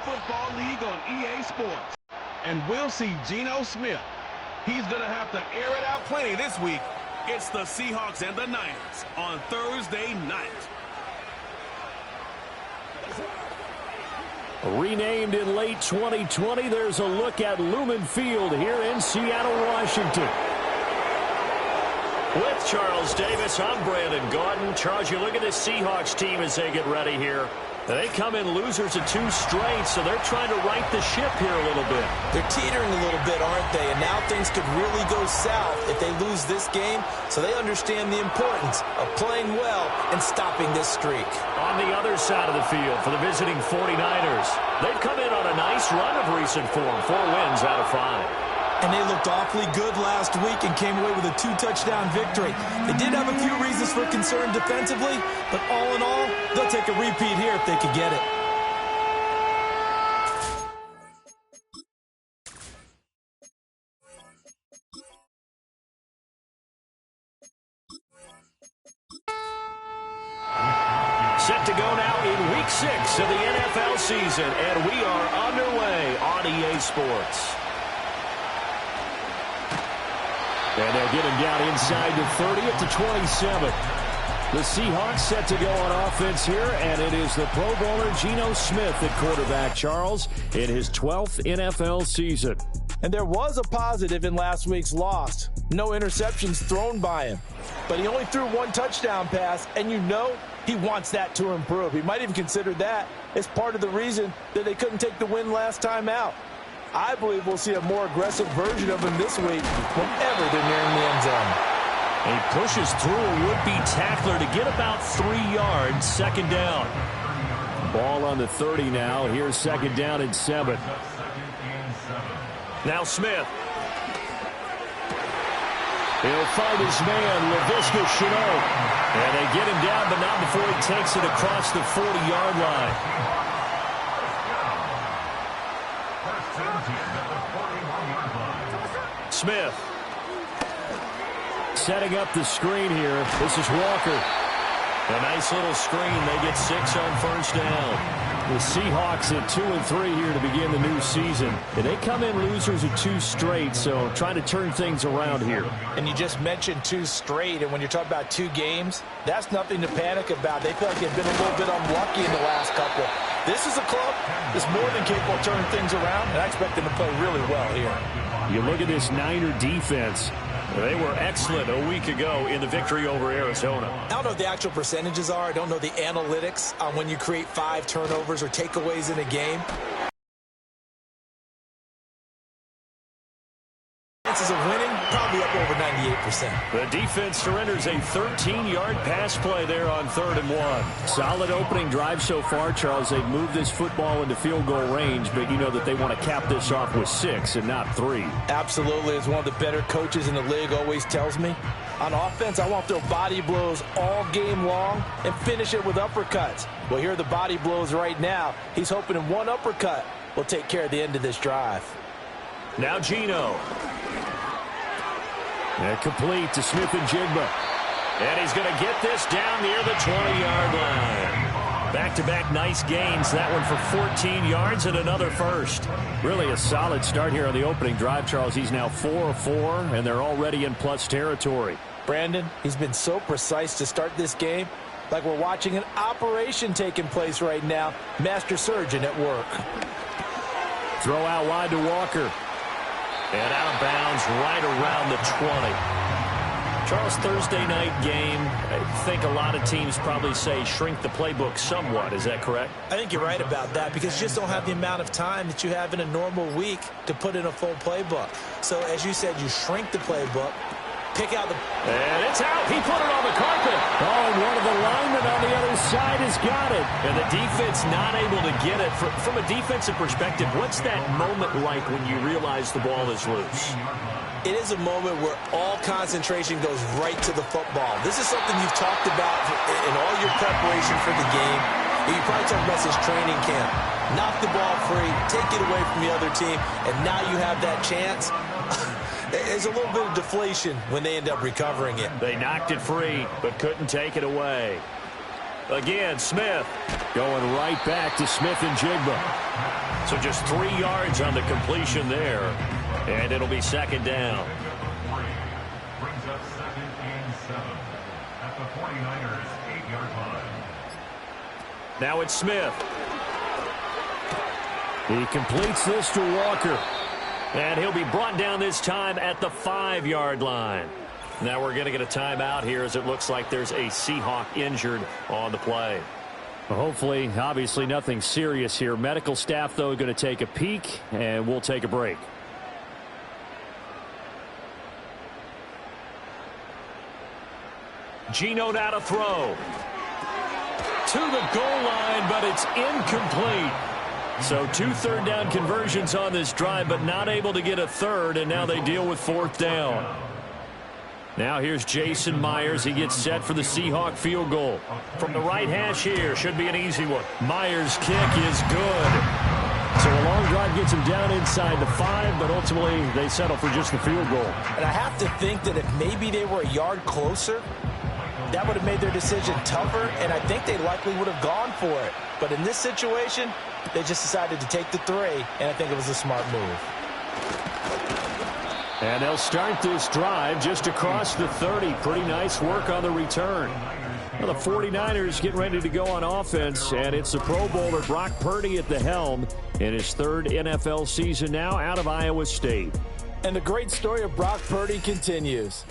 Football League on EA Sports. And we'll see Geno Smith. He's going to have to air it out plenty this week. It's the Seahawks and the Niners on Thursday night. Renamed in late 2020, there's a look at Lumen Field here in Seattle, Washington. With Charles Davis, I'm Brandon Gaudin. Charles, you look at this Seahawks team as they get ready here. They come in losers of 2 straight, so they're trying to right the ship here a little bit. They're teetering a little bit, aren't they? And now things could really go south if they lose this game, so they understand the importance of playing well and stopping this streak. On the other side of the field for the visiting 49ers, they've come in on a nice run of recent form, 4 wins out of 5. And they looked awfully good last week and came away with a 2-touchdown victory. They did have a few reasons for concern defensively, but all in all, they'll take a repeat here if they could get it. Set to go now in Week 6 of the NFL season, and we are underway on EA Sports. And they'll get him down inside the 30 at the 27. The Seahawks set to go on offense here, and it is the Pro Bowler Geno Smith at quarterback, Charles, in his 12th NFL season. And there was a positive in last week's loss. No interceptions thrown by him. But he only threw 1 touchdown pass, and you know he wants that to improve. He might even consider that as part of the reason that they couldn't take the win last time out. I believe we'll see a more aggressive version of him this week whenever they're nearing the end zone. He pushes through a would-be tackler to get about 3 yards, second down. Ball on the 30 now. Here's second down and 7. Now Smith. He'll find his man, Laviska Shenault. And they get him down, but not before he takes it across the 40-yard line. Smith. Setting up the screen here. This is Walker. A nice little screen. They get 6 on first down. The Seahawks at 2-3 here to begin the new season. And they come in losers of 2 straight, so trying to turn things around here. And you just mentioned 2 straight, and when you're talking about 2 games, that's nothing to panic about. They feel like they've been a little bit unlucky in the last couple. This is a club that's more than capable of turning things around, and I expect them to play really well here. You look at this Niner defense. They were excellent a week ago in the victory over Arizona. I don't know what the actual percentages are. I don't know the analytics on when you create 5 turnovers or takeaways in a game. Chances of winning, probably up over 98%. The defense surrenders a 13-yard pass play there on 3rd and 1. Solid opening drive so far, Charles. They've moved this football into field goal range, but you know that they want to cap this off with 6 and not 3. Absolutely. As one of the better coaches in the league always tells me, on offense, I want to throw body blows all game long and finish it with uppercuts. Well, here are the body blows right now. He's hoping in 1 uppercut will take care of the end of this drive. Now Geno. And complete to Smith and Jigba. And he's going to get this down near the 20-yard line. Back-to-back nice gains. That one for 14 yards and another first. Really a solid start here on the opening drive, Charles. He's now 4 of 4, and they're already in plus territory. Brandon, he's been so precise to start this game. Like we're watching an operation taking place right now. Master surgeon at work. Throw out wide to Walker. And out of bounds right around the 20. Charles, Thursday night game, I think a lot of teams probably say shrink the playbook somewhat. Is that correct? I think you're right about that because you just don't have the amount of time that you have in a normal week to put in a full playbook. So, as you said, you shrink the playbook, pick out the... And it's out. He put it on the carpet. Oh, and one of the linemen on the other side has got it. And the defense not able to get it. From a defensive perspective, what's that moment like when you realize the ball is loose? It is a moment where all concentration goes right to the football. This is something you've talked about in all your preparation for the game. You probably talked about since training camp. Knock the ball free, take it away from the other team, and now you have that chance. There's a little bit of deflation when they end up recovering it. They knocked it free, but couldn't take it away. Again, Smith going right back to Smith and Jigba. So just 3 yards on the completion there, and it'll be second down. Brings up 2nd and 7 at the 49ers 8-yard line. Now it's Smith. He completes this to Walker. And he'll be brought down this time at the 5-yard line. Now we're going to get a timeout here as it looks like there's a Seahawk injured on the play. Well, hopefully, obviously nothing serious here. Medical staff, though, going to take a peek, and we'll take a break. Geno now to throw. To the goal line, but it's incomplete. So 2 third-down conversions on this drive, but not able to get a third, and now they deal with 4th down. Now here's Jason Myers. He gets set for the Seahawk field goal. From the right hash here, should be an easy one. Myers' kick is good. So a long drive gets him down inside the 5, but ultimately they settle for just the field goal. And I have to think that if maybe they were a yard closer, that would have made their decision tougher, and I think they likely would have gone for it. But in this situation, they just decided to take the 3, and I think it was a smart move. And they'll start this drive just across the 30. Pretty nice work on the return. Well, the 49ers getting ready to go on offense, and it's the Pro Bowler Brock Purdy at the helm in his 3rd NFL season now out of Iowa State. And the great story of Brock Purdy continues.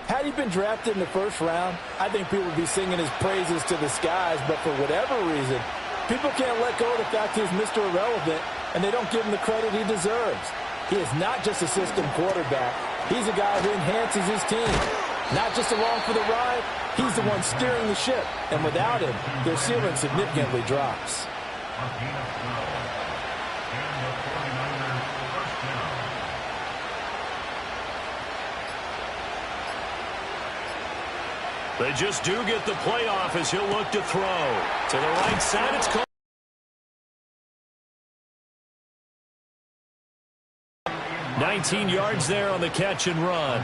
Had he been drafted in the 1st round, I think people would be singing his praises to the skies, but for whatever reason, people can't let go of the fact he's Mr. Irrelevant, and they don't give him the credit he deserves. He is not just a system quarterback. He's a guy who enhances his team. Not just along for the ride, he's the one steering the ship. And without him, their ceiling significantly drops. They just do get the playoff as he'll look to throw. To the right side, it's caught. 19 yards there on the catch and run.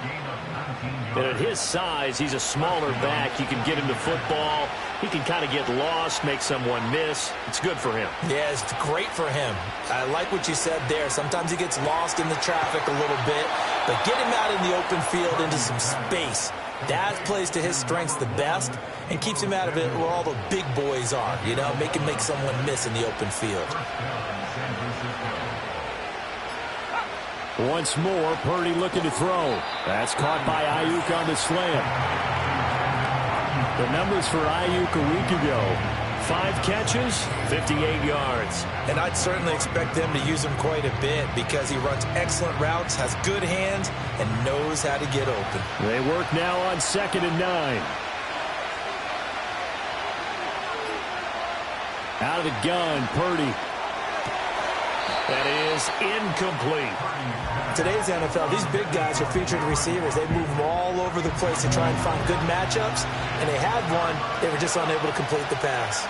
And at his size, he's a smaller back. You can get him to football. He can kind of get lost, make someone miss. It's good for him. Yeah, it's great for him. I like what you said there. Sometimes he gets lost in the traffic a little bit, but get him out in the open field into some space. That plays to his strengths the best and keeps him out of it where all the big boys are, you know, make someone miss in the open field. Once more, Purdy looking to throw. That's caught by Ayuk on the slam. The numbers for Ayuk a week ago: 5 catches, 58 yards. And I'd certainly expect them to use him quite a bit because he runs excellent routes, has good hands, and knows how to get open. They work now on 2nd and 9. Out of the gun, Purdy. That is incomplete. Today's NFL, these big guys are featured receivers. They move them all over the place to try and find good matchups, and they had one. They were just unable to complete the pass.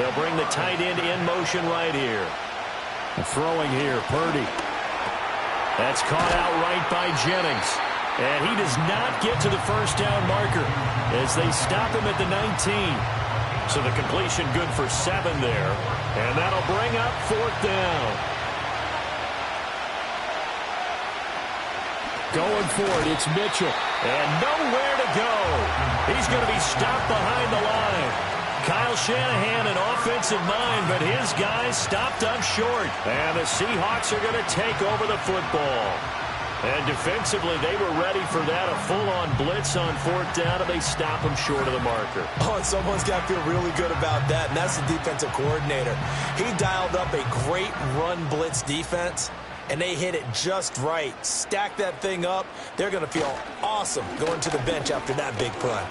They'll bring the tight end in motion right here. Throwing here, Purdy. That's caught out right by Jennings. And he does not get to the 1st down marker as they stop him at the 19. So the completion good for 7 there. And that'll bring up 4th down. Going for it, it's Mitchell. And nowhere to go. He's going to be stopped behind the line. Kyle Shanahan, an offensive mind, but his guys stopped up short. And the Seahawks are going to take over the football. And defensively, they were ready for that, a full-on blitz on 4th down, and they stop him short of the marker. Oh, and someone's got to feel really good about that, and that's the defensive coordinator. He dialed up a great run blitz defense, and they hit it just right. Stack that thing up. They're going to feel awesome going to the bench after that big play.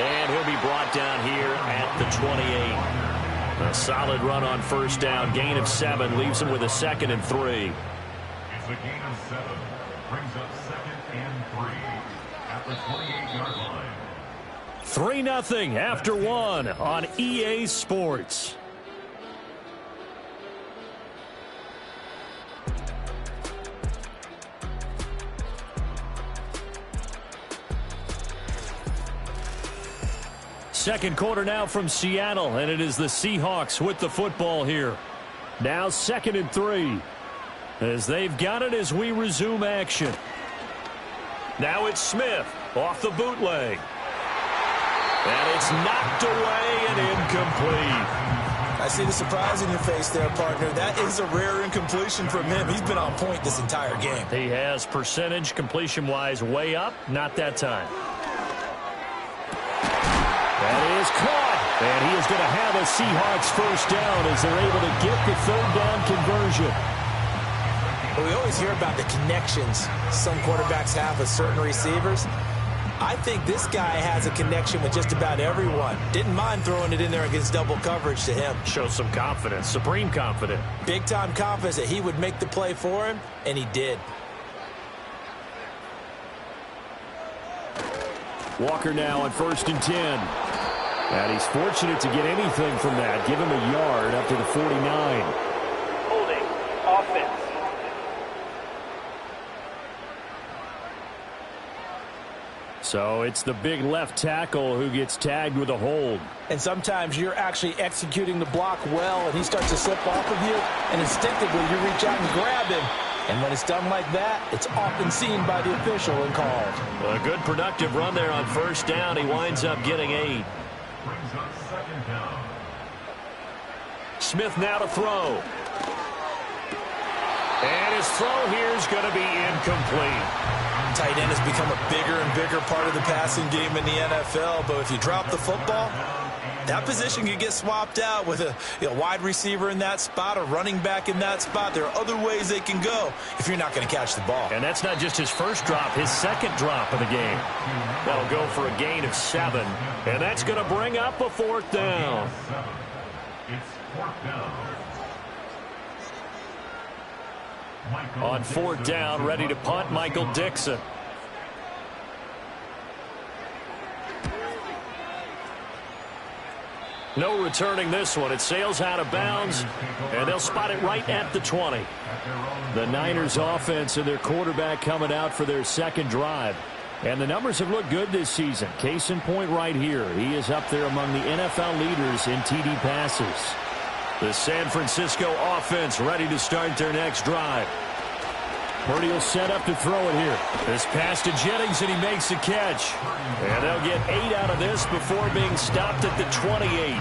And he'll be brought down here at the 28. A solid run on 1st down. Gain of 7 leaves him with a 2nd and 3. It's a gain of 7. Brings up 2nd and 3 at the 28-yard line. 3-0 after 1 on EA Sports. Second quarter now from Seattle, and it is the Seahawks with the football here. Now 2nd and 3 as they've got it as we resume action. Now it's Smith off the bootleg. And it's knocked away and incomplete. I see the surprise in your face there, partner. That is a rare incompletion from him. He's been on point this entire game. He has percentage completion-wise way up. Not that time. That is caught. And he is going to have a Seahawks first down as they're able to get the 3rd down conversion. Well, we always hear about the connections some quarterbacks have with certain receivers. I think this guy has a connection with just about everyone. Didn't mind throwing it in there against double coverage to him. Shows some confidence, supreme confidence. Big-time confidence that he would make the play for him, and he did. Walker now on 1st and 10. And he's fortunate to get anything from that. Give him a yard up to the 49. Holding offense. So it's the big left tackle who gets tagged with a hold. And sometimes you're actually executing the block well, and he starts to slip off of you, and instinctively you reach out and grab him. And when it's done like that, it's often seen by the official and called. A good productive run there on 1st down. He winds up getting 8. Brings up 2nd down. Smith now to throw. And his throw here is going to be incomplete. Tight end has become a bigger and bigger part of the passing game in the NFL, but if you drop the football, that position can get swapped out with a wide receiver in that spot, a running back in that spot. There are other ways they can go if you're not going to catch the ball. And that's not just his first drop, his 2nd drop of the game. That'll go for a gain of 7, and that's going to bring up a 4th down. It's 4th down. On 4th down, ready to punt, Michael Dixon. No returning this one. It sails out of bounds, and they'll spot it right at the 20. The Niners offense and their quarterback coming out for their 2nd drive. And the numbers have looked good this season. Case in point right here. He is up there among the NFL leaders in TD passes. The San Francisco offense ready to start their next drive. Purdy will set up to throw it here. This pass to Jennings, and he makes the catch. And they'll get 8 out of this before being stopped at the 28.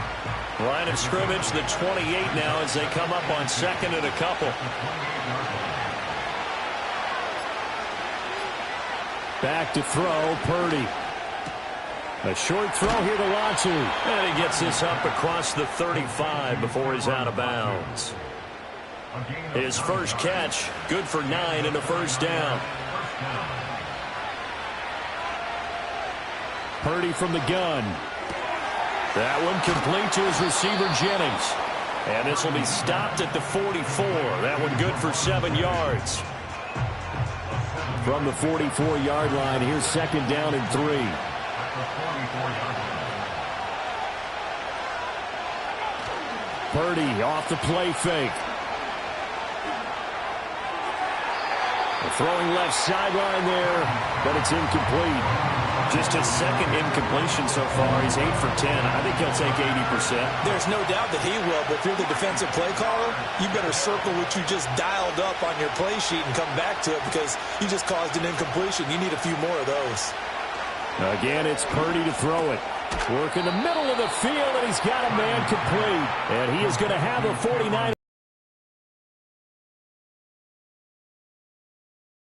Line of scrimmage, the 28 now as they come up on 2nd and a couple. Back to throw, Purdy. A short throw here to Latu. And he gets this up across the 35 before he's out of bounds. His first catch, good for 9 and a 1st down. Purdy from the gun. That one complete to his receiver, Jennings. And this will be stopped at the 44. That one good for 7 yards. From the 44-yard line, here's 2nd down and 3. Purdy off the play fake. Throwing left sideline there, but it's incomplete. Just his 2nd incompletion so far. He's 8 for 10. I think he'll take 80%. There's no doubt that he will, but if you're the defensive play caller, you better circle what you just dialed up on your play sheet and come back to it because you just caused an incompletion. You need a few more of those. Again, it's Purdy to throw it. Work in the middle of the field, and he's got a man complete. And he is going to have a 49.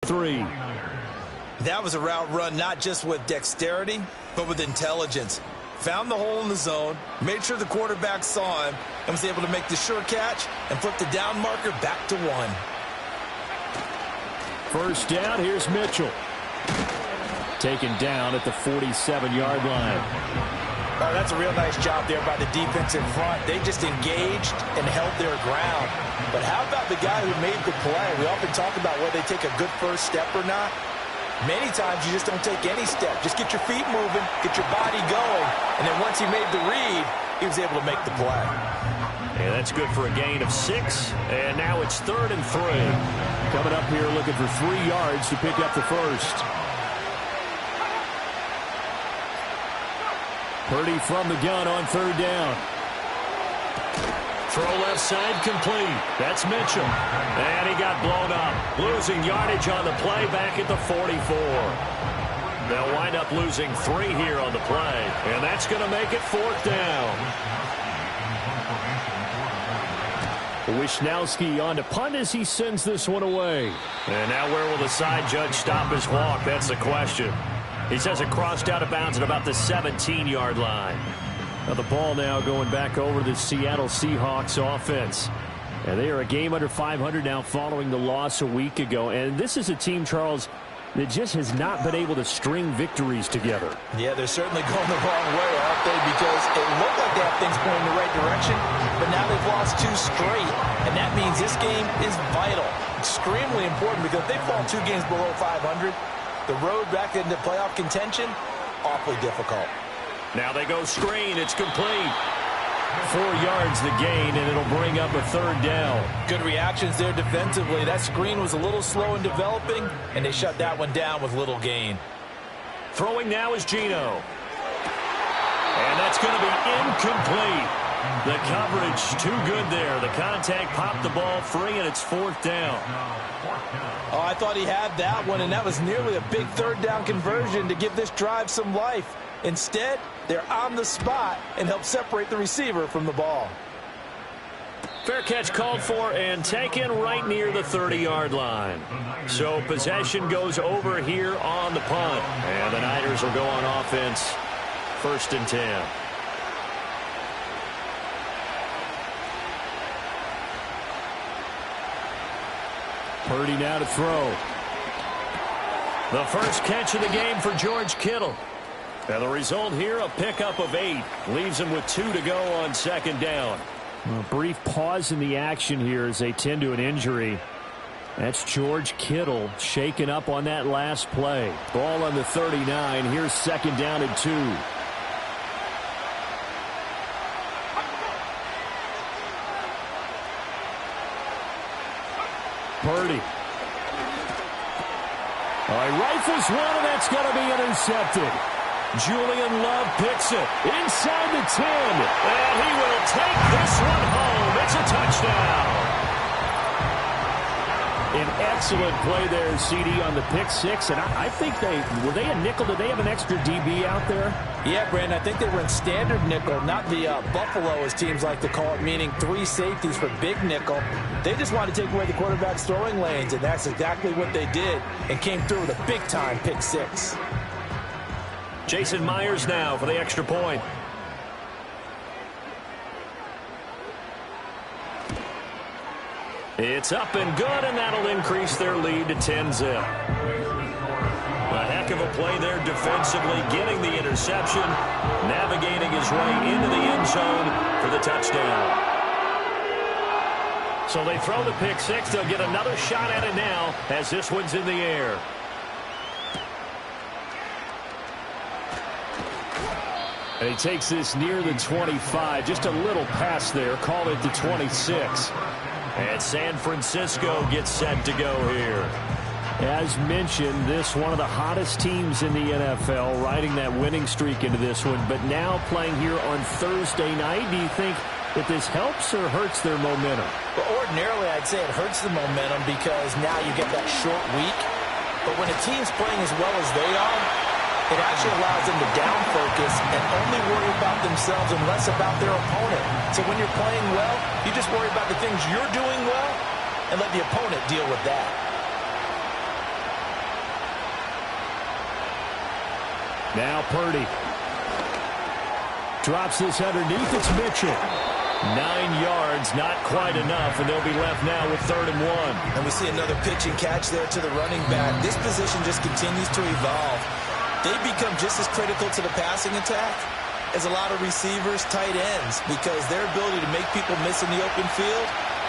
3. That was a route run not just with dexterity, but with intelligence. Found the hole in the zone, made sure the quarterback saw him, and was able to make the sure catch and flip the down marker back to 1. First down, here's Mitchell. Taken down at the 47-yard line. Oh, that's a real nice job there by the defensive front. They just engaged and held their ground. But how about the guy who made the play? We often talk about whether they take a good first step or not. Many times you just don't take any step. Just get your feet moving, get your body going, and then once he made the read, he was able to make the play. And that's good for a gain of 6, and now it's 3rd and 3. Coming up here looking for 3 yards to pick up the first. Purdy from the gun on third down. Throw left side complete. That's Mitchell. And he got blown up. Losing yardage on the play back at the 44. They'll wind up losing 3 here on the play. And that's going to make it 4th down. Wisnowski on to punt as he sends this one away. And now where will the side judge stop his walk? That's the question. He says it crossed out of bounds at about the 17-yard line. Now the ball now going back over to the Seattle Seahawks offense. And they are a game under 500 now following the loss a week ago. And this is a team, Charles, that just has not been able to string victories together. Yeah, they're certainly going the wrong way, aren't they? Because it looked like they have things going in the right direction, but now they've lost 2 straight. And that means this game is vital, extremely important, because if they fall 2 games below 500, the road back into playoff contention, awfully difficult. Now they go screen. It's complete. 4 yards the gain, and it'll bring up a 3rd down. Good reactions there defensively. That screen was a little slow in developing, and they shut that one down with little gain. Throwing now is Geno. And that's going to be incomplete. The coverage too good there. The contact popped the ball free, and it's 4th down. Oh, I thought he had that one, and that was nearly a big 3rd down conversion to give this drive some life. Instead, they're on the spot and help separate the receiver from the ball. Fair catch called for and taken right near the 30-yard line. So possession goes over here on the punt. And the Niners will go on offense. 1st and 10. Purdy now to throw. The first catch of the game for George Kittle. And the result here, a pickup of 8. Leaves him with 2 to go on 2nd down. A brief pause in the action here as they tend to an injury. That's George Kittle shaken up on that last play. Ball on the 39. Here's 2nd down and 2. Purdy. All right, rifles one, and that's going to be intercepted. Julian Love picks it inside the 10. And he will take this one home. It's a touchdown. An excellent play there, CD, on the pick 6. And I think were they a nickel? Did they have an extra DB out there? Yeah, Brandon, I think they were in standard nickel, not the Buffalo, as teams like to call it, meaning 3 safeties for big nickel. They just wanted to take away the quarterback's throwing lanes, and that's exactly what they did, and came through with a big-time pick 6. Jason Myers now for the extra point. It's up and good, and that'll increase their lead to 10-zip. A heck of a play there defensively, getting the interception, navigating his way into the end zone for the touchdown. So they throw the pick 6. They'll get another shot at it now as this one's in the air. And he takes this near the 25. Just a little pass there. Call it the 26. And San Francisco gets set to go here. As mentioned, this one of the hottest teams in the NFL, riding that winning streak into this one. But now playing here on Thursday night, do you think that this helps or hurts their momentum? Well, ordinarily, I'd say it hurts the momentum because now you get that short week. But when a team's playing as well as they are, it actually allows them to down focus and only worry about themselves and less about their opponent. So when you're playing well, you just worry about the things you're doing well and let the opponent deal with that. Now Purdy drops this underneath. It's Mitchell. 9 yards, not quite enough, and they'll be left now with 3rd and 1. And we see another pitch and catch there to the running back. This position just continues to evolve. They become just as critical to the passing attack as a lot of receivers, tight ends, because their ability to make people miss in the open field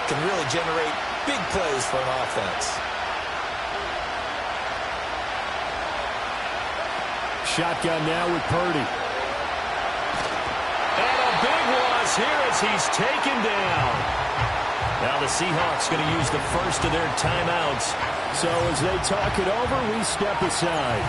can really generate big plays for an offense. Shotgun now with Purdy. And a big loss here as he's taken down. Now the Seahawks going to use the first of their timeouts. So as they talk it over, we step aside.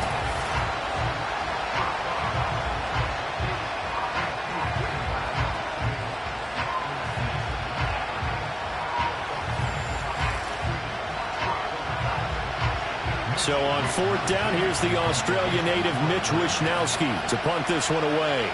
So on fourth down, here's the Australia native Mitch Wishnowsky to punt this one away.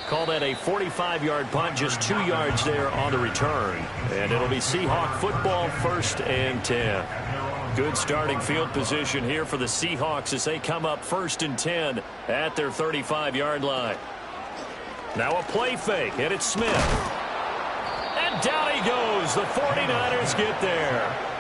Call that a 45-yard punt, just 2 yards there on the return. And it'll be Seahawk football, 1st and 10. Good starting field position here for the Seahawks as they come up 1st and 10 at their 35-yard line. Now a play fake, and it's Smith. And down he goes. The 49ers get there.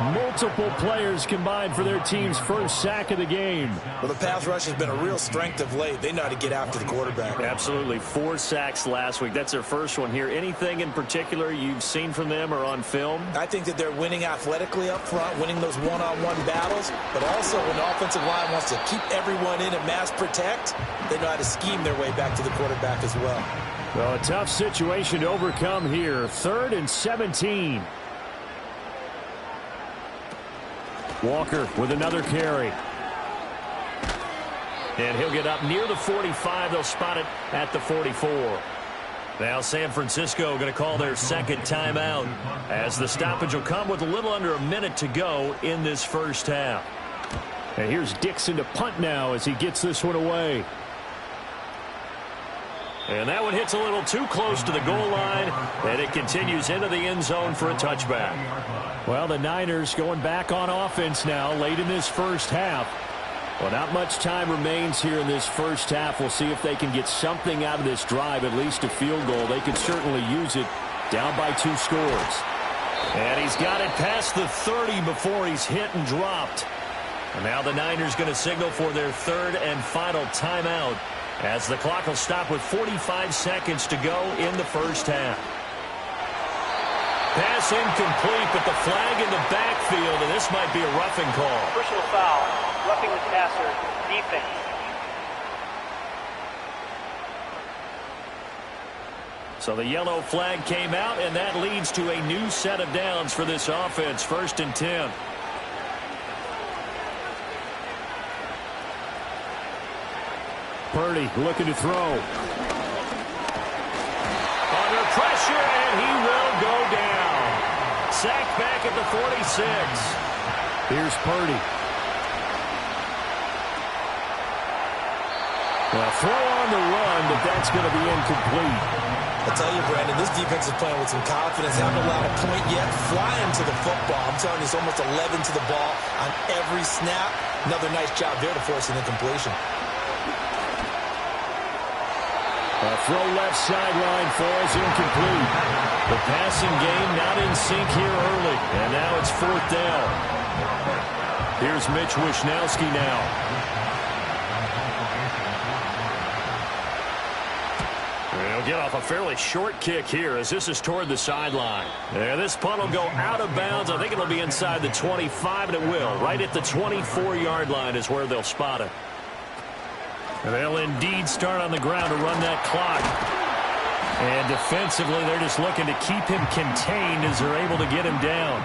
Multiple players combined for their team's first sack of the game. Well, the pass rush has been a real strength of late. They know how to get after the quarterback. Absolutely. 4 sacks last week. That's their first one here. Anything in particular you've seen from them or on film? I think that they're winning athletically up front, winning those one-on-one battles, but also when the offensive line wants to keep everyone in and mass protect, they know how to scheme their way back to the quarterback as well. Well, a tough situation to overcome here. 3rd and 17. Walker with another carry. And he'll get up near the 45. They'll spot it at the 44. Now San Francisco going to call their second timeout as the stoppage will come with a little under a minute to go in this first half. And here's Dixon to punt now as he gets this one away. And that one hits a little too close to the goal line, and it continues into the end zone for a touchback. Well, the Niners going back on offense now late in this first half. Well, not much time remains here in this first half. We'll see if they can get something out of this drive, at least a field goal. They could certainly use it down by 2 scores. And he's got it past the 30 before he's hit and dropped. And now the Niners going to signal for their 3rd and final timeout, as the clock will stop with 45 seconds to go in the first half. Pass incomplete, but the flag in the backfield, and this might be a roughing call. Personal foul, roughing the passer, defense. So the yellow flag came out, and that leads to a new set of downs for this offense. 1st and 10. Purdy looking to throw. Under pressure, and he will go down. Sacked back at the 46. Here's Purdy. Well, throw on the run, but that's going to be incomplete. I tell you, Brandon, this defense is playing with some confidence. Haven't allowed a point yet. Flying to the football. I'm telling you, it's almost 11 to the ball on every snap. Another nice job there to force an incompletion. A throw left sideline falls incomplete. The passing game not in sync here early. And now it's 4th down. Here's Mitch Wishnowsky now. He'll get off a fairly short kick here as this is toward the sideline. And this punt will go out of bounds. I think it'll be inside the 25, and it will. Right at the 24-yard line is where they'll spot it. They'll indeed start on the ground to run that clock. And defensively, they're just looking to keep him contained as they're able to get him down.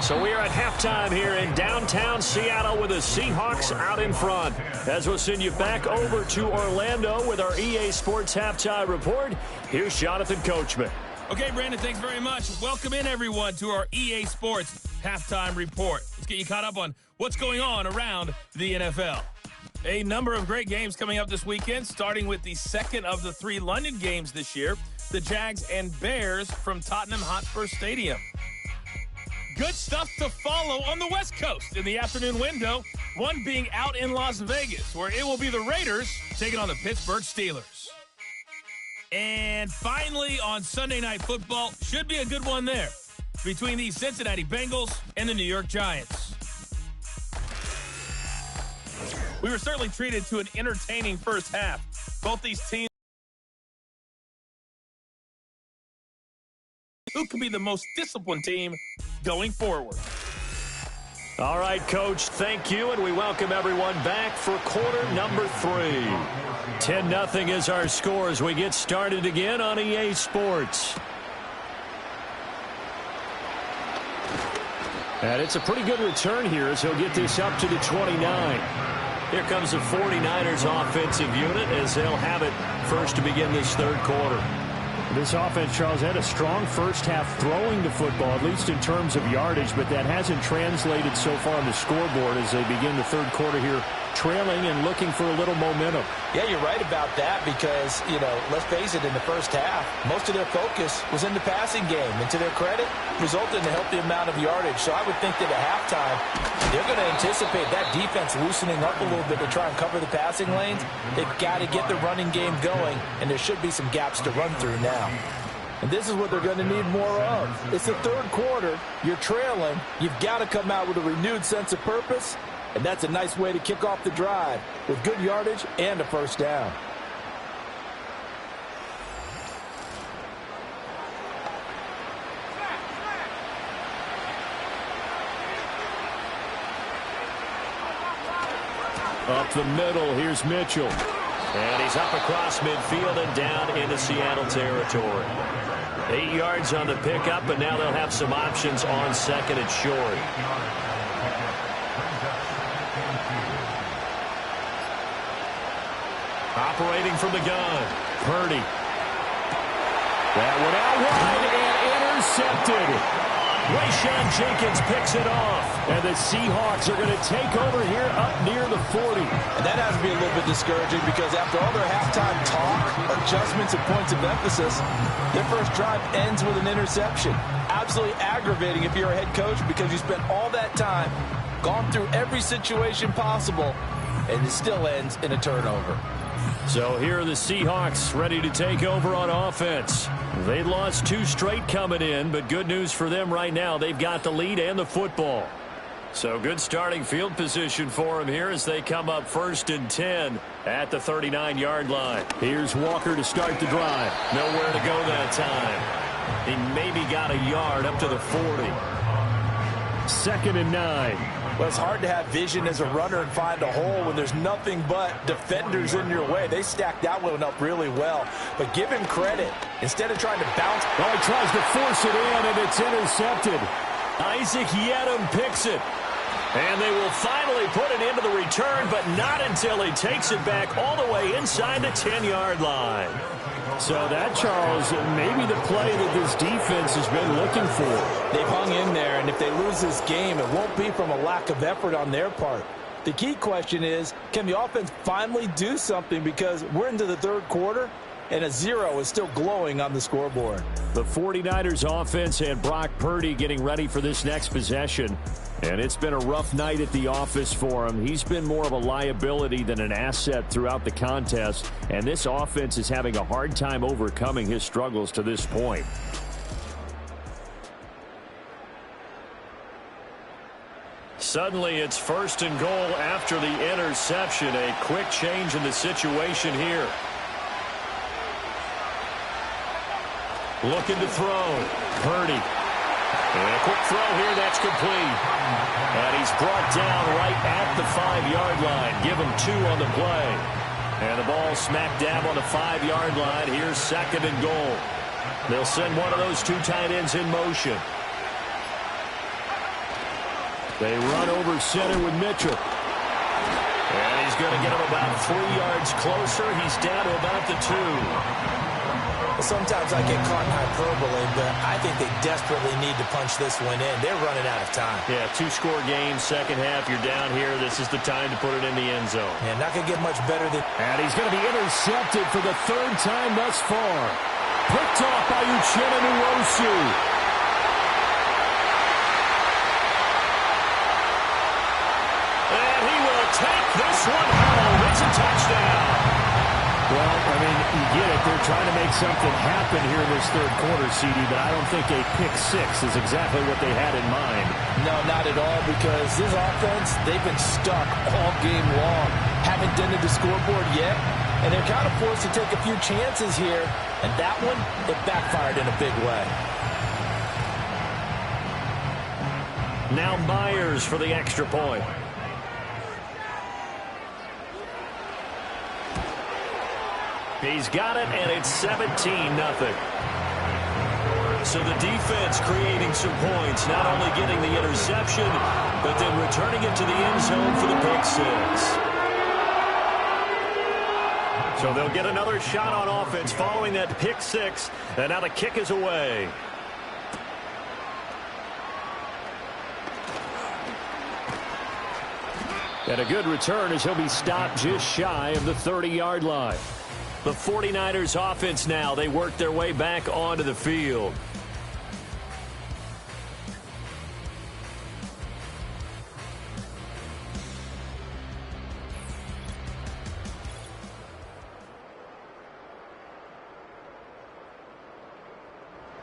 So we are at halftime here in downtown Seattle with the Seahawks out in front. As we'll send you back over to Orlando with our EA Sports Halftime Report, here's Jonathan Coachman. Okay, Brandon, thanks very much. Welcome in, everyone, to our EA Sports Halftime Report. Let's get you caught up on what's going on around the NFL. A number of great games coming up this weekend, starting with the second of the 3 London games this year, the Jags and Bears from Tottenham Hotspur Stadium. Good stuff to follow on the West Coast in the afternoon window, one being out in Las Vegas, where it will be the Raiders taking on the Pittsburgh Steelers. And finally, on Sunday Night Football, should be a good one there, between the Cincinnati Bengals and the New York Giants. We were certainly treated to an entertaining first half. Both these teams, who could be the most disciplined team going forward? All right, Coach, thank you, and we welcome everyone back for quarter number 3. 10-0 is our score as we get started again on EA Sports. And it's a pretty good return here as he'll get this up to the 29. Here comes the 49ers offensive unit as they'll have it first to begin this third quarter. This offense, Charles, had a strong first half throwing the football, at least in terms of yardage, but that hasn't translated so far on the scoreboard as they begin the third quarter here, trailing and looking for a little momentum. Yeah, you're right about that because, let's face it, in the first half, most of their focus was in the passing game. And to their credit, resulted in a healthy amount of yardage. So I would think that at halftime, they're going to anticipate that defense loosening up a little bit to try and cover the passing lanes. They've got to get the running game going, and there should be some gaps to run through now. And this is what they're going to need more of. It's the third quarter. You're trailing. You've got to come out with a renewed sense of purpose. And that's a nice way to kick off the drive with good yardage and a first down. Up the middle, here's Mitchell. And he's up across midfield and down into Seattle territory. 8 yards on the pickup, but now they'll have some options on second and short. Operating from the gun, Purdy. That one out wide and intercepted. Rayshawn Jenkins picks it off. And the Seahawks are going to take over here up near the 40. And that has to be a little bit discouraging because after all their halftime talk, adjustments, and points of emphasis, their first drive ends with an interception. Absolutely aggravating if you're a head coach because you spent all that time, gone through every situation possible, and it still ends in a turnover. So here are the Seahawks ready to take over on offense. They lost 2 straight coming in, but good news for them right now. They've got the lead and the football. So good starting field position for them here as they come up 1st and 10 at the 39-yard line. Here's Walker to start the drive. Nowhere to go that time. He maybe got a yard up to the 40. 2nd and 9. Well, it's hard to have vision as a runner and find a hole when there's nothing but defenders in your way. They stacked that one up really well. But give him credit. Instead of trying to bounce. Oh, he tries to force it in, and it's intercepted. Isaac Yedem picks it. And they will finally put it into the return, but not until he takes it back all the way inside the 10-yard line. So that, Charles, maybe the play that this defense has been looking for. They've hung in there, and if they lose this game, it won't be from a lack of effort on their part. The key question is, can the offense finally do something? Because we're into the third quarter, and a 0 is still glowing on the scoreboard. The 49ers offense and Brock Purdy getting ready for this next possession. And it's been a rough night at the office for him. He's been more of a liability than an asset throughout the contest. And this offense is having a hard time overcoming his struggles to this point. Suddenly it's 1st and goal after the interception. A quick change in the situation here. Looking to throw. Purdy. And a quick throw here, that's complete. And he's brought down right at the 5-yard line. Give him 2 on the play. And the ball smack dab on the 5-yard line. Here's 2nd and goal. They'll send one of those 2 tight ends in motion. They run over center with Mitchell. And he's going to get him about 3 yards closer. He's down to about the 2. Sometimes I get caught in hyperbole, but I think they desperately need to punch this one in. They're running out of time. Yeah, 2-score game, second half. You're down here. This is the time to put it in the end zone. Yeah, not going to get much better than... And he's going to be intercepted for the 3rd time thus far. Picked off by Uchenna Nwosu. And he will take this one home. It's a touchdown. Well, I mean, you get it. They're trying to make something happen here in this third quarter, CD, but I don't think a pick-6 is exactly what they had in mind. No, not at all, because this offense, they've been stuck all game long. Haven't dented the scoreboard yet, and they're kind of forced to take a few chances here, and that one, it backfired in a big way. Now Myers for the extra point. He's got it, and it's 17-0. So the defense creating some points, not only getting the interception, but then returning it to the end zone for the pick 6. So So they'll get another shot on offense following that pick six. And now the kick is away. And a good return as he'll be stopped just shy of the 30-yard line. The 49ers offense now. They work their way back onto the field.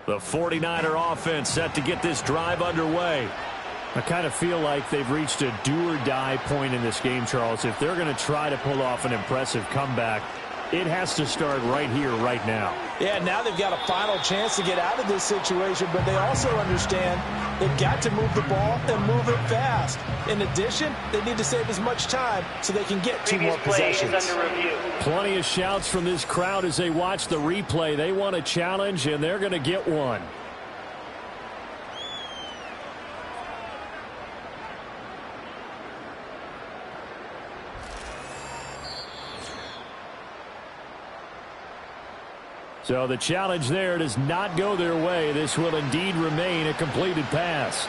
The 49er offense set to get this drive underway. I kind of feel like they've reached a do-or-die point in this game, Charles. If they're going to try to pull off an impressive comeback, it has to start right here, right now. Yeah, now they've got a final chance to get out of this situation, but they also understand they've got to move the ball and move it fast. In addition, they need to save as much time so they can get two more possessions. Previous play is under review. Plenty of shouts from this crowd as they watch the replay. They want a challenge, and they're going to get one. So the challenge there does not go their way. This will indeed remain a completed pass.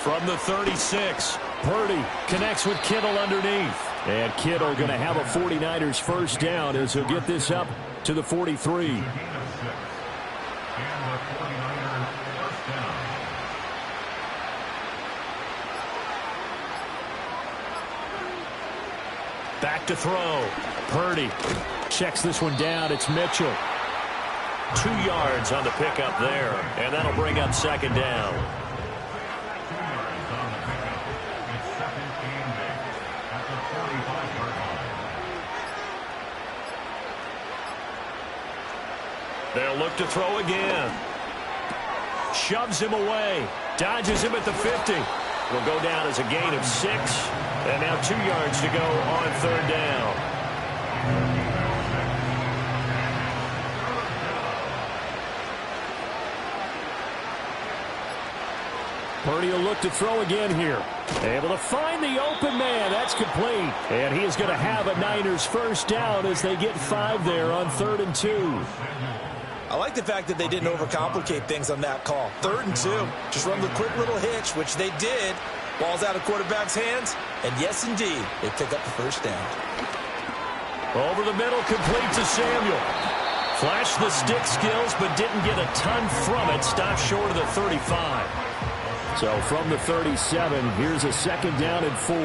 From the 36, Purdy connects with Kittle underneath. And Kittle going to have a 49ers first down as he'll get this up to the 43. back to throw. Purdy checks this one down. It's Mitchell. 2 yards on the pickup there, and that'll bring up second down. They'll look to throw again. Shoves him away. Dodges him at the 50. Will go down as a gain of 6. And now 2 yards to go on third down. Purdy will look to throw again here. Able to find the open man. That's complete. And he is going to have a Niners first down as they get 5 there on 3rd and 2. I like the fact that they didn't overcomplicate things on that call. 3rd and 2. Just run the quick little hitch, which they did. Ball's out of quarterback's hands. And yes, indeed, they pick up the first down. Over the middle, complete to Samuel. Flashed the stick skills, but didn't get a ton from it. Stopped short of the 35. So from the 37, here's a 2nd down and 4.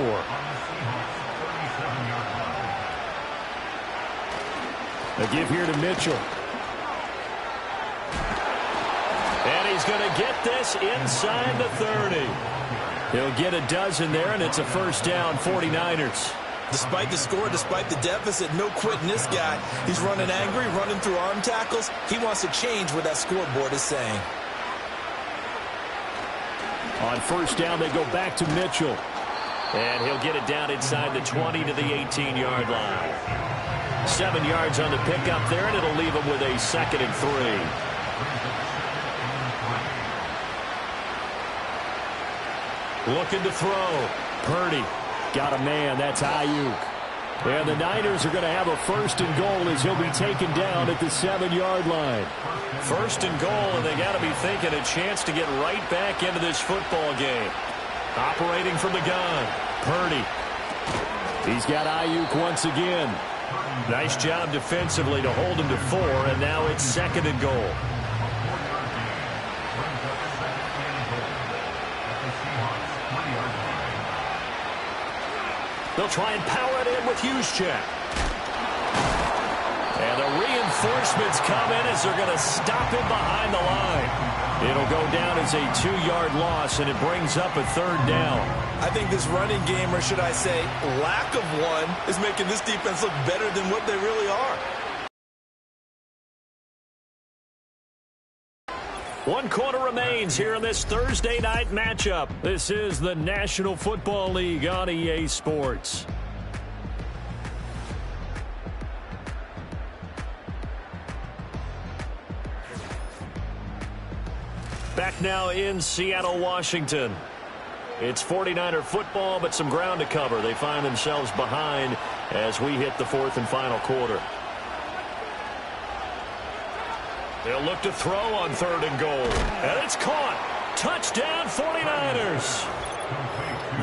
A give here to Mitchell. And he's going to get this inside the 30. He'll get a dozen there, and it's a first down, 49ers. Despite the score, despite the deficit, no quitting this guy. He's running angry, running through arm tackles. He wants to change what that scoreboard is saying. On first down, they go back to Mitchell. And he'll get it down inside the 20 to the 18-yard line. 7 yards on the pickup there, and it'll leave him with a 2nd and 3. Looking to throw. Purdy got a man. That's Ayuk. And the Niners are going to have a 1st and goal as he'll be taken down at the 7-yard line. 1st and goal, and they got to be thinking a chance to get right back into this football game. Operating from the gun. Purdy. He's got Ayuk once again. Nice job defensively to hold him to 4, and now it's 2nd and goal. They'll try and power it in with Juszczyk. And the reinforcements come in as they're going to stop him behind the line. It'll go down as a 2-yard loss, and it brings up a 3rd down. I think this running game, or should I say lack of one, is making this defense look better than what they really are. 1 quarter remains here in this Thursday night matchup. This is the National Football League on EA Sports. Back now in Seattle, Washington. It's 49er football, but some ground to cover. They find themselves behind as we hit the fourth and final quarter. They'll look to throw on 3rd and goal. And it's caught. Touchdown 49ers.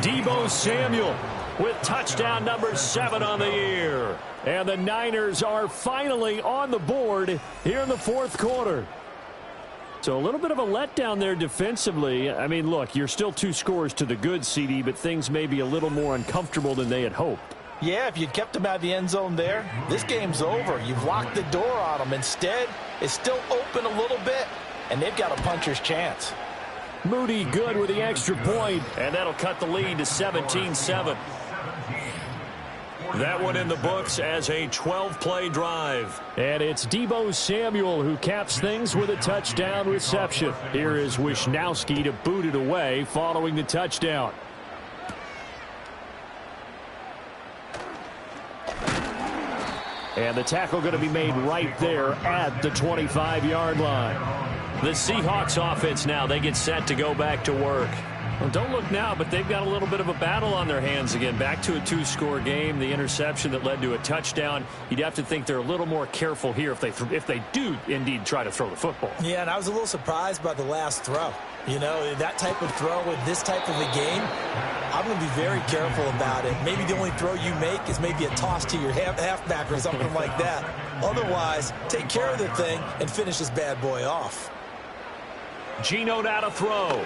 Deebo Samuel with touchdown number 7 on the year. And the Niners are finally on the board here in the fourth quarter. So a little bit of a letdown there defensively. I mean, look, you're still 2 scores to the good, CD, but things may be a little more uncomfortable than they had hoped. Yeah, if you'd kept them out of the end zone there, this game's over. You've locked the door on them. Instead, it's still open a little bit, and they've got a puncher's chance. Moody good with the extra point, and that'll cut the lead to 17-7. That one in the books as a 12-play drive. And it's Deebo Samuel who caps things with a touchdown reception. Here is Wisnowski to boot it away following the touchdown. And the tackle going to be made right there at the 25-yard line. The Seahawks offense now, they get set to go back to work. Well, don't look now, but they've got a little bit of a battle on their hands again. Back to a 2-score game. The interception that led to a touchdown. You'd have to think they're a little more careful here if they do indeed try to throw the football. Yeah, and I was a little surprised by the last throw. You know, that type of throw with this type of a game, I'm going to be very careful about it. Maybe the only throw you make is maybe a toss to your halfback or something like that. Otherwise, take care of the thing and finish this bad boy off. Geno now to throw.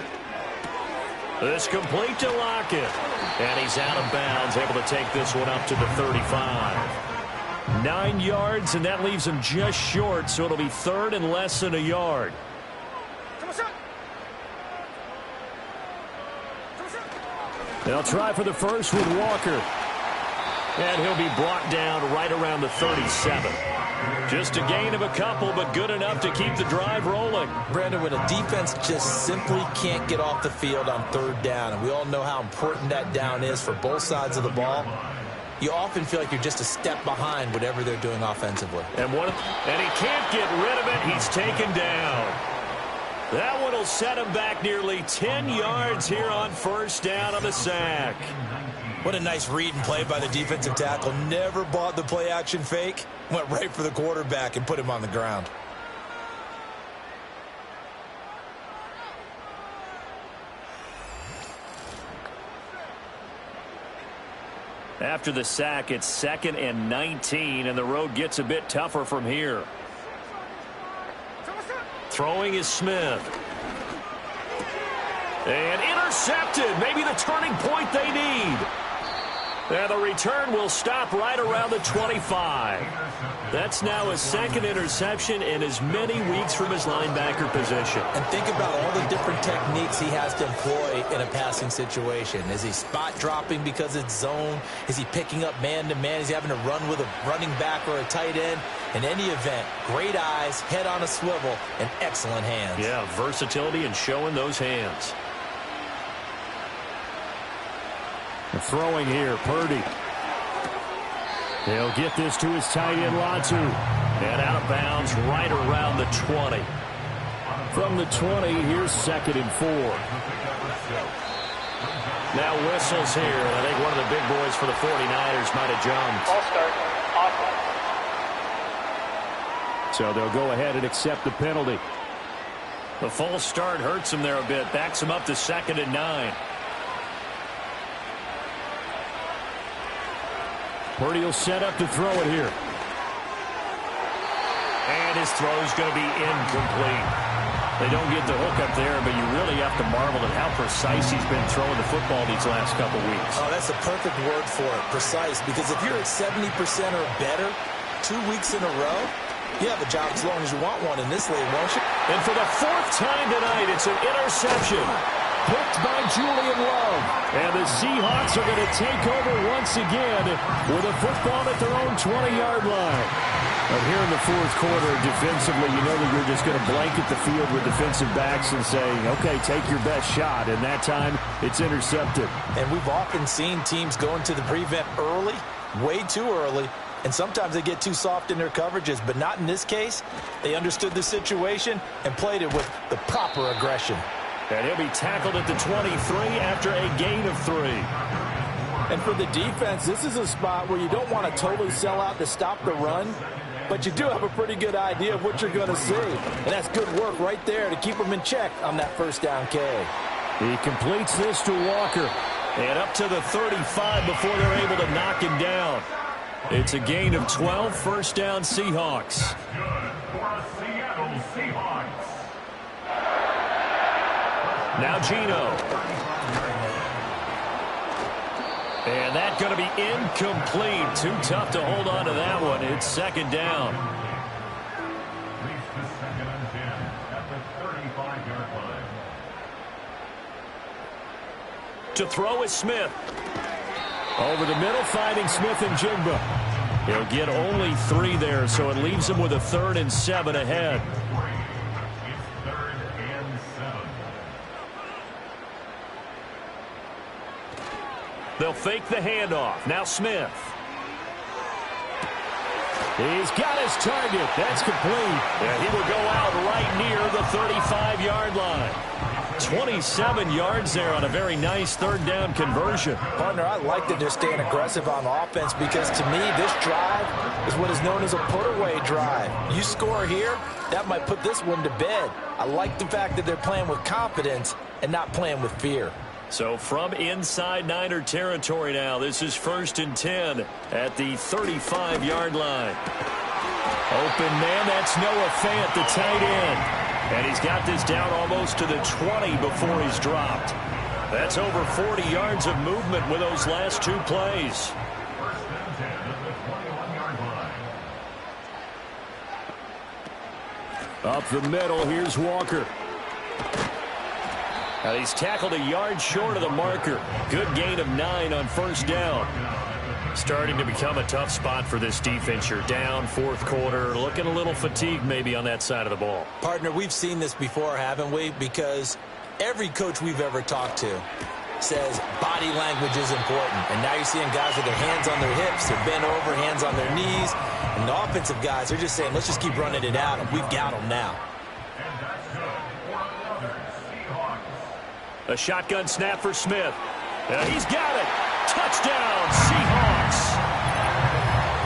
This complete to Lockett. And he's out of bounds, able to take this one up to the 35. 9 yards, and that leaves him just short, so it'll be 3rd and less than a yard. They'll try for the first with Walker. And he'll be brought down right around the 37. Just a gain of a couple, but good enough to keep the drive rolling. Brandon, when a defense just simply can't get off the field on 3rd down, and we all know how important that down is for both sides of the ball, you often feel like you're just a step behind whatever they're doing offensively. And he can't get rid of it. He's taken down. That one will set him back nearly 10 yards here on 1st down on the sack. What a nice read and play by the defensive tackle. Never bought the play-action fake. Went right for the quarterback and put him on the ground. After the sack, it's 2nd and 19, and the road gets a bit tougher from here. Throwing is Smith. And intercepted. Maybe the turning point they need. And the return will stop right around the 25. That's now his 2nd interception in as many weeks from his linebacker position. And think about all the different techniques he has to employ in a passing situation. Is he spot dropping because it's zone? Is he picking up man-to-man? Is he having to run with a running back or a tight end? In any event, great eyes, head on a swivel, and excellent hands. Yeah, versatility and showing those hands. Throwing here, Purdy. He'll get this to his tight end, Latu. And out of bounds right around the 20. From the 20, here's 2nd and 4. Now whistles here, and I think one of the big boys for the 49ers might have jumped. False start. Offense. So they'll go ahead and accept the penalty. The false start hurts him there a bit. Backs him up to 2nd and 9. Purdy will set up to throw it here. And his throw's going to be incomplete. They don't get the hook up there, but you really have to marvel at how precise he's been throwing the football these last couple weeks. Oh, that's the perfect word for it, precise. Because if you're at 70% or better 2 weeks in a row, you have a job as long as you want one in this league, won't you? And for the 4th time tonight, it's an interception. Picked by Julian Love. And the Seahawks are going to take over once again with a football at their own 20-yard line. But here in the fourth quarter, defensively, you know that you're just going to blanket the field with defensive backs and say, okay, take your best shot. And that time, it's intercepted. And we've often seen teams go into the prevent early, way too early, and sometimes they get too soft in their coverages. But not in this case. They understood the situation and played it with the proper aggression. And he'll be tackled at the 23 after a gain of 3. And for the defense, this is a spot where you don't want to totally sell out to stop the run, but you do have a pretty good idea of what you're going to see. And that's good work right there to keep them in check on that first down carry. He completes this to Walker. And up to the 35 before they're able to knock him down. It's a gain of 12, first down Seahawks. Good for Seattle Seahawks. Now Geno. And that's going to be incomplete. Too tough to hold on to that one. It's second down. Reach the 2nd and 10 at the 35-yard line. To throw is Smith. Over the middle, finding Smith and Jigba. He'll get only 3 there, so it leaves him with a 3rd and 7 ahead. It's 3rd and 7. They'll fake the handoff. Now Smith. He's got his target. That's complete. And he will go out right near the 35-yard line. 27 yards there on a very nice 3rd down conversion. Partner, I like that they're staying aggressive on offense because to me, this drive is what is known as a put-away drive. You score here, that might put this one to bed. I like the fact that they're playing with confidence and not playing with fear. So from inside Niner territory now, this is 1st and 10 at the 35-yard line. Open man, that's Noah Fant, the tight end. And he's got this down almost to the 20 before he's dropped. That's over 40 yards of movement with those last 2 plays. 1st and 10 at the 21-yard line. Up the middle, here's Walker. And he's tackled a yard short of the marker. Good gain of 9 on 1st down. Starting to become a tough spot for this defense. You're down 4th quarter, looking a little fatigued maybe on that side of the ball. Partner, we've seen this before, haven't we? Because every coach we've ever talked to says body language is important. And now you're seeing guys with their hands on their hips, they're bent over, hands on their knees. And the offensive guys are just saying, let's just keep running it at them. We've got them now. And that's good for another Seahawks. A shotgun snap for Smith. And he's got it. Touchdown, Seahawks.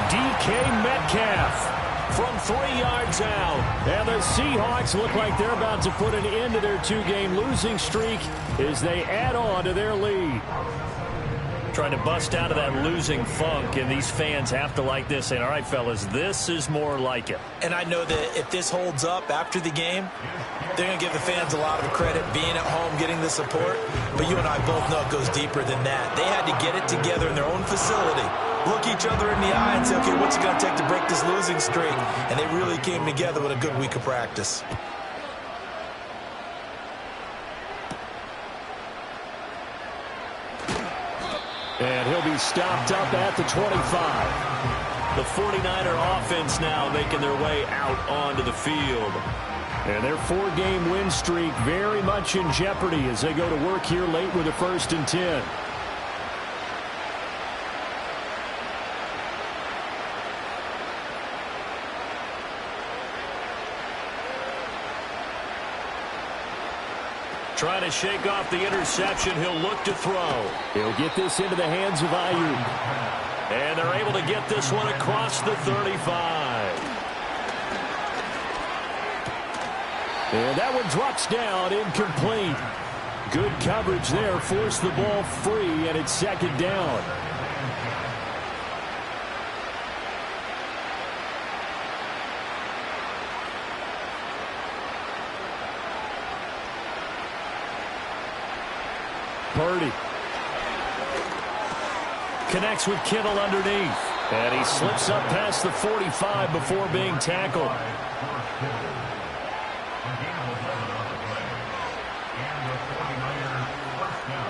DK Metcalf from 3 yards out. And the Seahawks look like they're about to put an end to their 2-game losing streak as they add on to their lead. Trying to bust out of that losing funk, and these fans have to like this. And all right, fellas, this is more like it. And I know that if this holds up after the game, they're going to give the fans a lot of credit being at home, getting the support. But you and I both know it goes deeper than that. They had to get it together in their own facility, look each other in the eye and say, okay, what's it going to take to break this losing streak? And they really came together with a good week of practice. And he'll be stopped up at the 25. The 49er offense now making their way out onto the field. And their 4-game win streak very much in jeopardy as they go to work here late with a 1st and 10. Trying to shake off the interception. He'll look to throw. He'll get this into the hands of Ayuk. And they're able to get this one across the 35. And that one drops down, incomplete. Good coverage there, forced the ball free, and it's 2nd down. Purdy connects with Kittle underneath. And he slips up past the 45 before being tackled.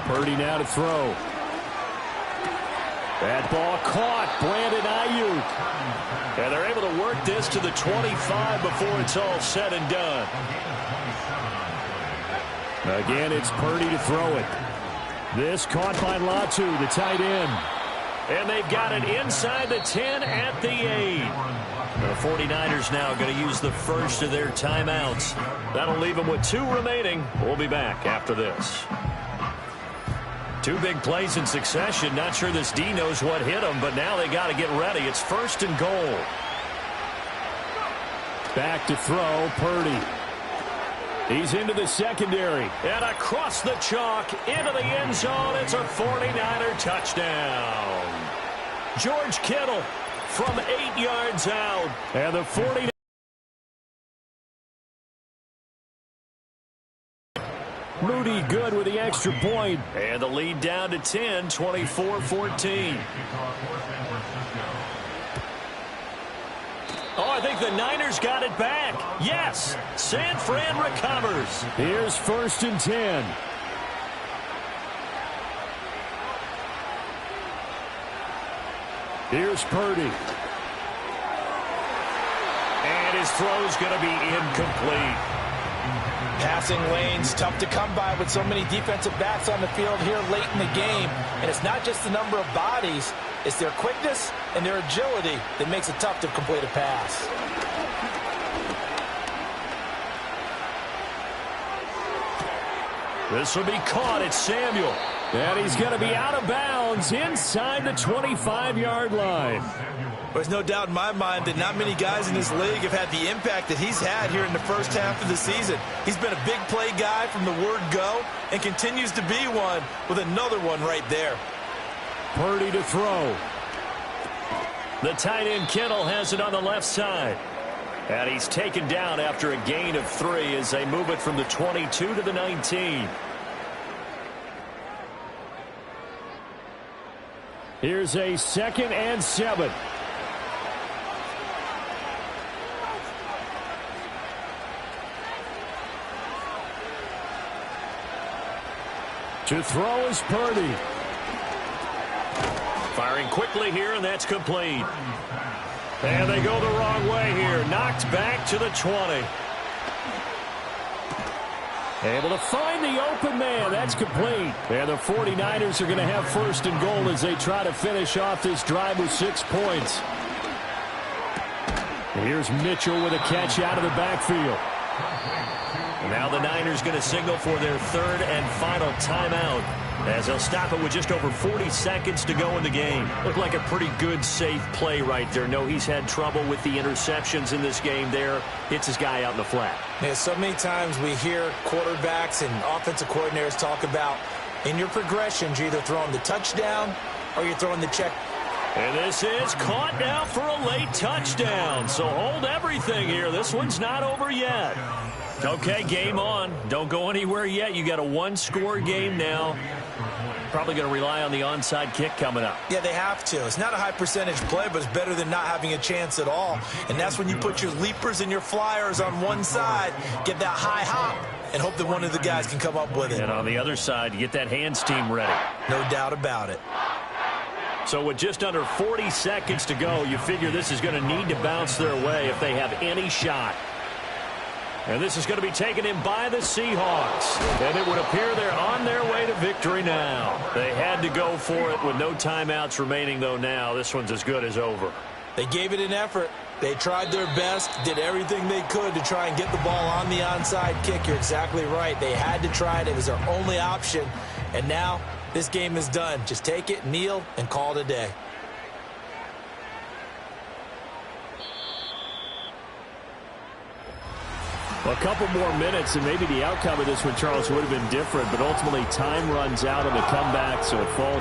Purdy now to throw. That ball caught. Brandon Ayuk. And they're able to work this to the 25 before it's all said and done. Again, it's Purdy to throw it. This caught by Latu, the tight end. And they've got it inside the 10 at the 8. The 49ers now going to use the first of their timeouts. That'll leave them with 2 remaining. We'll be back after this. 2 big plays in succession. Not sure this D knows what hit them, but now they got to get ready. It's 1st and goal. Back to throw, Purdy. He's into the secondary. And across the chalk, into the end zone. It's a 49er touchdown. George Kittle from 8 yards out. And the 49ers. Moody good with the extra point. And the lead down to 10, 24-14. Oh, I think the Niners got it back. Yes, San Fran recovers. Here's 1st and 10. Here's Purdy. And his throw's going to be incomplete. Passing lanes, tough to come by with so many defensive backs on the field here late in the game. And it's not just the number of bodies, it's their quickness and their agility that makes it tough to complete a pass. This will be caught. It's Samuel. And he's going to be out of bounds inside the 25-yard line. There's no doubt in my mind that not many guys in this league have had the impact that he's had here in the first half of the season. He's been a big play guy from the word go and continues to be one with another one right there. Purdy to throw. The tight end Kittle has it on the left side. And he's taken down after a gain of 3 as they move it from the 22 to the 19. Here's a 2nd and 7. To throw is Purdy. Firing quickly here, and that's complete. And they go the wrong way here. Knocked back to the 20. Able to find the open man. That's complete. And the 49ers are going to have 1st and goal as they try to finish off this drive with 6 points. Here's Mitchell with a catch out of the backfield. Now the Niners going to signal for their 3rd and final timeout as they'll stop it with just over 40 seconds to go in the game. Looked like a pretty good, safe play right there. No, he's had trouble with the interceptions in this game there. Hits his guy out in the flat. Yeah, so many times we hear quarterbacks and offensive coordinators talk about in your progressions, you're either throwing the touchdown or you're throwing the check. And this is caught now for a late touchdown. So hold everything here. This one's not over yet. Okay, game on. Don't go anywhere yet. You got a 1-score game now. Probably going to rely on the onside kick coming up. Yeah, they have to. It's not a high percentage play, but it's better than not having a chance at all. And that's when you put your leapers and your flyers on one side, get that high hop, and hope that one of the guys can come up with it. And on the other side, you get that hands team ready. No doubt about it. So with just under 40 seconds to go, you figure this is going to need to bounce their way if they have any shot. And this is going to be taken in by the Seahawks. And it would appear they're on their way to victory now. They had to go for it with no timeouts remaining, though, now. This one's as good as over. They gave it an effort. They tried their best, did everything they could to try and get the ball on the onside kick. You're exactly right. They had to try it. It was their only option. And now this game is done. Just take it, kneel, and call it a day. A couple more minutes, and maybe the outcome of this one, Charles, would have been different, but ultimately time runs out on the comeback, so it falls